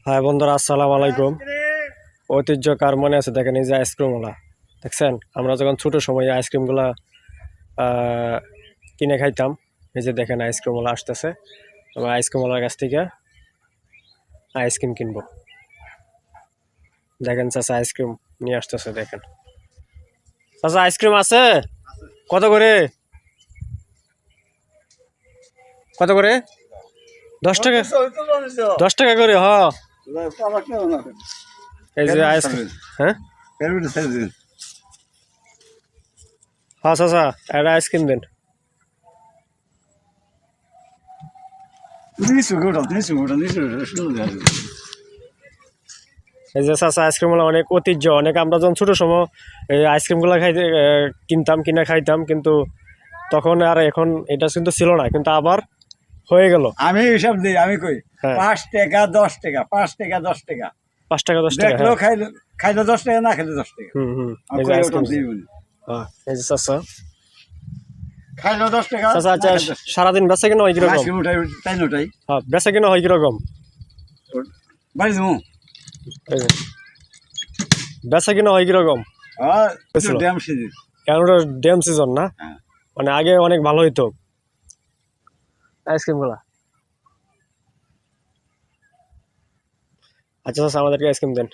হ্যাঁ বন্ধুরা, আসসালামু আলাইকুম। ঐতিহ্য কার মনে আছে দেখেন, এই যে আইসক্রিমওয়ালা দেখছেন, আমরা যখন ছোটো সময় আইসক্রিমগুলা কিনে খাইতাম। এই যে দেখেন আইসক্রিমওয়ালা আসতেছে, আমরা আইসক্রিমওয়ালার কাছ থেকে আইসক্রিম কিনবো। দেখেন চাচা আইসক্রিম নিয়ে আসতেছে, দেখেন চাচা আইসক্রিম আছে কত করে? কত করে? 10 টাকা? 10 টাকা করে? হ, এই যে আইসক্রিম। হ্যাঁ হ্যাঁ চাচা, একটা আইসক্রিম দেন। এই যে চাচা আইসক্রিমগুলো অনেক ঐতিহ্য, অনেক আমরা যখন ছোটো সময় এই আইসক্রিমগুলো খাইতে কিনে খাইতাম, কিন্তু তখন আর এখন এটা কিন্তু ছিল না, কিন্তু আবার হয়ে গেল। আমি হিসাব দিই, আমি কই 5 টাকা 10 টাকা, 5 টাকা 10 টাকা, 5 টাকা 10 টাকা। দেখলো খাইলো 10 টাকা, না খাইলে 10 টাকা। এই যে আইসক্রিম, হ্যাঁ এই যে চাচা খাইলো 10 টাকা। চাচা আচ্ছা, সারাদিন বেচা কিনা হয় কিরকম? আইসক্রিম উঠাই তাই নোটাই। হ্যাঁ, বেচা কিনা হয় কিরকম? বাড়ি যাবো। বেচা কিনা হয় কিরকম? ড্যাম সিজন, এখন ওটা ড্যাম সিজন না, হ্যাঁ। মানে আগে অনেক ভালো হইতো আইসক্রিমগুলা। আচ্ছা চাচা, আমাদেরকে আইসক্রিম দেন।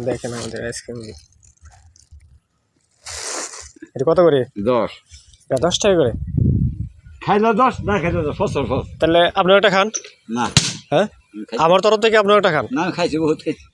দেখেন আমাদের আইসক্রিম এটা কত করে? 10 10 টাকা করে। খাইলো 10, না খাইলো 10, ফসল ফস। তাহলে আপনার একটা খান। না, হ্যাঁ, আমার তরফ থেকে আপনার একটা খান। না খাইছি, বহুত খাইছি।